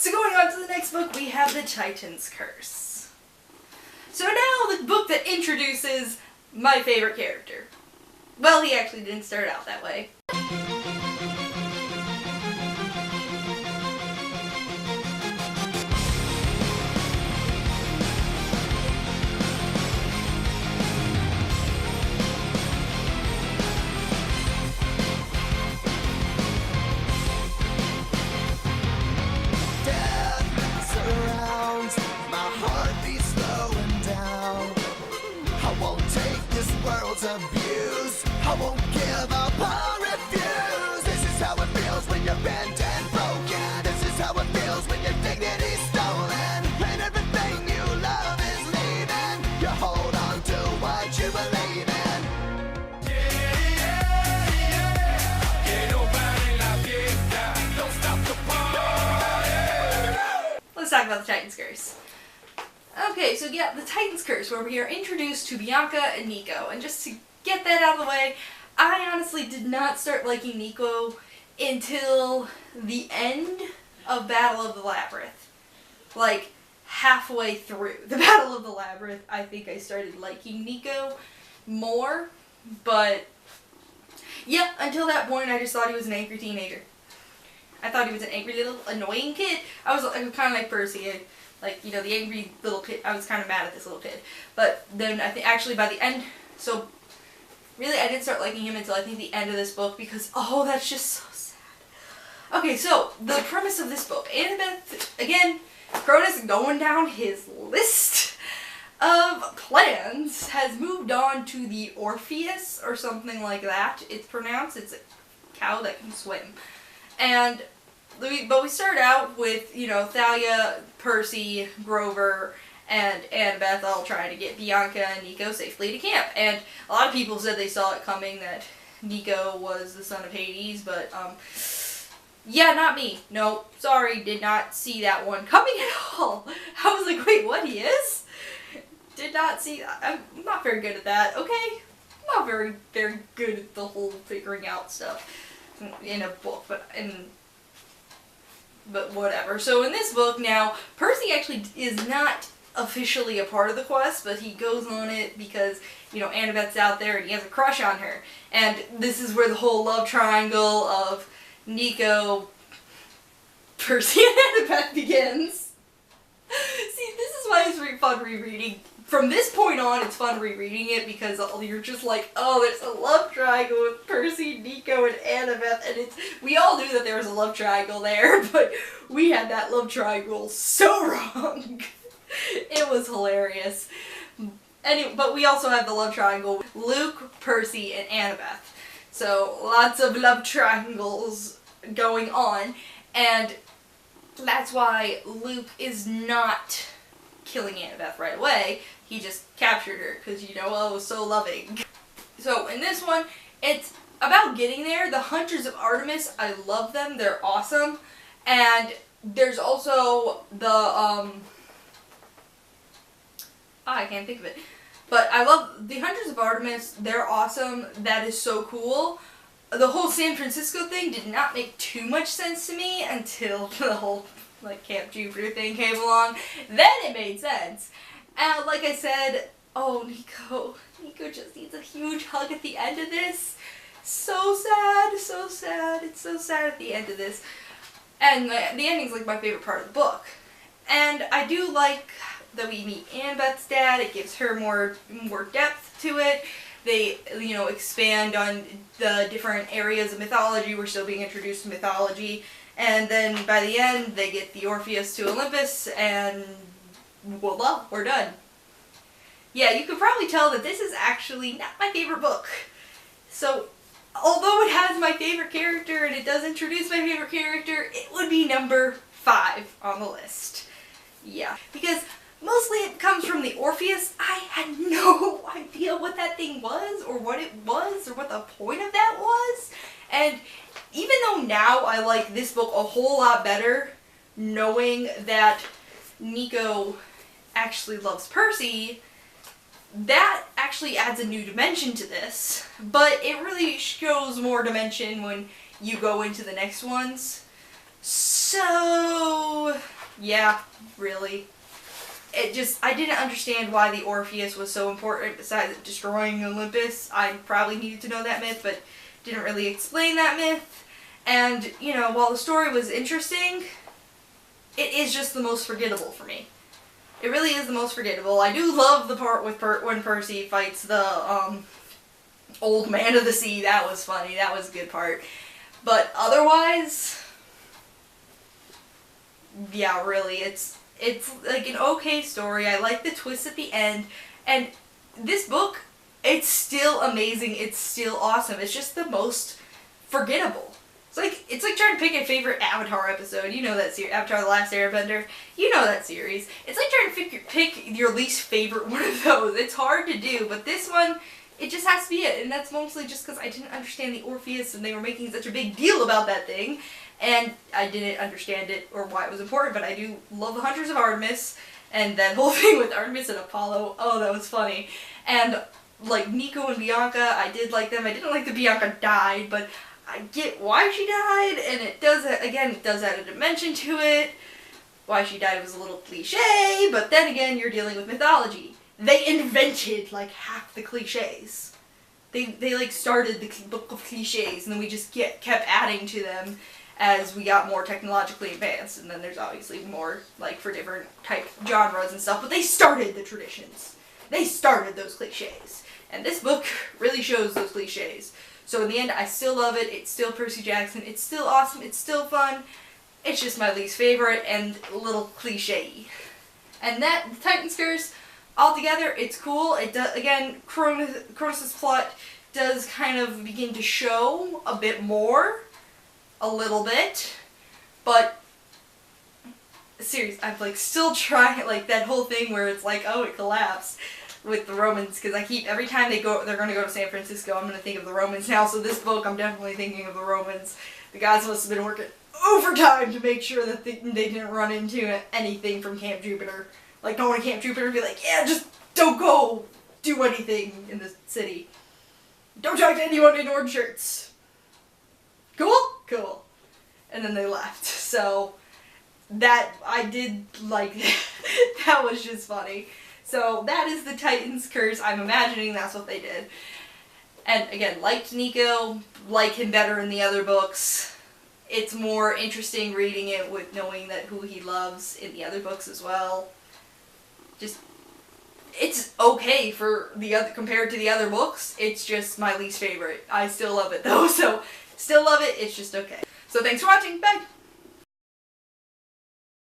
So going on to the next book, we have The Titan's Curse. So now the book that introduces my favorite character. Well, he actually didn't start out that way. Abuse. I won't give up or refuse. This is how it feels when you're bent and broken. This is how it feels when your dignity's stolen and everything you love is leaving. You hold on to what you believe in. Don't stop the party. Let's talk about The Titan's Curse. Okay, so yeah, The Titan's Curse, where we are introduced to Bianca and Nico. And just to get that out of the way, I honestly did not start liking Nico until the end of Battle of the Labyrinth. Like, halfway through the Battle of the Labyrinth, I think I started liking Nico more. But, yeah, until that point, I just thought he was an angry teenager. I thought he was an angry little annoying kid. I was kind of like Percy. Like, you know, the angry little kid. I was kind of mad at this little kid. But then I think actually by the end, so really I didn't start liking him until I think the end of this book because, oh, that's just so sad. Okay, so the premise of this book. Annabeth, again, Cronus going down his list of plans has moved on to the Orpheus or something like that. It's pronounced. It's a cow that can swim. But we start out with, you know, Thalia, Percy, Grover, and Annabeth all trying to get Bianca and Nico safely to camp. And a lot of people said they saw it coming that Nico was the son of Hades, but, yeah, not me. No, sorry, did not see that one coming at all. I was like, wait, what, he is? Did not see that. I'm not very good at that, okay? I'm not very, very good at the whole figuring out stuff in a book, but whatever. So in this book now, Percy actually is not officially a part of the quest, but he goes on it because, you know, Annabeth's out there and he has a crush on her. And this is where the whole love triangle of Nico, Percy, and Annabeth begins. See, this is why it's fun rereading. From this point on, it's fun rereading it because you're just like, oh, there's a love triangle with Percy, Nico, and Annabeth, and we all knew that there was a love triangle there, but we had that love triangle so wrong. It was hilarious. But we also have the love triangle with Luke, Percy, and Annabeth. So lots of love triangles going on, and that's why Luke is not killing Annabeth right away. He just captured her because, you know, oh, it was so loving. So in this one, it's about getting there. The Hunters of Artemis, I love them. They're awesome. And there's also the, I can't think of it. But I love the Hunters of Artemis. They're awesome. That is so cool. The whole San Francisco thing did not make too much sense to me until the whole, like, Camp Jupiter thing came along. Then it made sense. And like I said, oh, Nico just needs a huge hug at the end of this. So sad, so sad. It's so sad at the end of this. And the ending's like my favorite part of the book. And I do like that we meet Annabeth's dad. It gives her more depth to it. They, you know, expand on the different areas of mythology. We're still being introduced to mythology. And then by the end, they get the Orpheus to Olympus, and voila, we're done. Yeah, you could probably tell that this is actually not my favorite book. So, although it has my favorite character and it does introduce my favorite character, it would be number 5 on the list. Yeah, because mostly it comes from the Orpheus. I had no idea what that thing was, or what it was, or what the point of that was. And even though now I like this book a whole lot better, knowing that Nico actually loves Percy, that actually adds a new dimension to this. But it really shows more dimension when you go into the next ones. So Yeah, really. I didn't understand why the Orpheus was so important besides destroying Olympus. I probably needed to know that myth, but didn't really explain that myth. And, you know, while the story was interesting, it is just the most forgettable for me. It really is the most forgettable. I do love the part with when Percy fights the, old man of the sea. That was funny. That was a good part. But otherwise, yeah, really, it's like an okay story. I like the twist at the end, and this book, it's still amazing. It's still awesome. It's just the most forgettable. It's like trying to pick a favorite Avatar episode. You know that series, Avatar: The Last Airbender. You know that series. It's like trying to pick your least favorite one of those. It's hard to do, but this one, it just has to be it, and that's mostly just because I didn't understand the Orpheus, and they were making such a big deal about that thing, and I didn't understand it or why it was important, but I do love the Hunters of Artemis, and that whole thing with Artemis and Apollo, oh, that was funny. And, like, Nico and Bianca, I did like them. I didn't like that Bianca died, but I get why she died, and it does add a dimension to it. Why she died was a little cliche, but then again, you're dealing with mythology. They invented, like, half the cliches. They like, started the book of cliches, and then we just kept adding to them as we got more technologically advanced, and then there's obviously more, like, for different type genres and stuff, but they started the traditions. They started those cliches. And this book really shows those cliches. So in the end, I still love it. It's still Percy Jackson. It's still awesome. It's still fun. It's just my least favorite and a little cliche. And that, the Titan's Curse, altogether, it's cool. It does, again, Cronus' plot does kind of begin to show a bit more. A little bit. But, seriously, I'm, like, still trying, like, that whole thing where it's like, oh, it collapsed with the Romans, because every time they're going to go to San Francisco, I'm going to think of the Romans now. So this book, I'm definitely thinking of the Romans. The guys must have been working overtime to make sure that they didn't run into anything from Camp Jupiter. Like, going to Camp Jupiter and be like, yeah, just don't go do anything in the city. Don't talk to anyone in orange shirts. Cool? Cool. And then they left. So, that, I did like that. That was just funny. So, that is the Titan's Curse. I'm imagining that's what they did. And again, liked Nico, like him better in the other books. It's more interesting reading it with knowing that who he loves in the other books as well. Just, it's okay for the other, compared to the other books. It's just my least favorite. I still love it though, so still love it. It's just okay. So thanks for watching. Bye!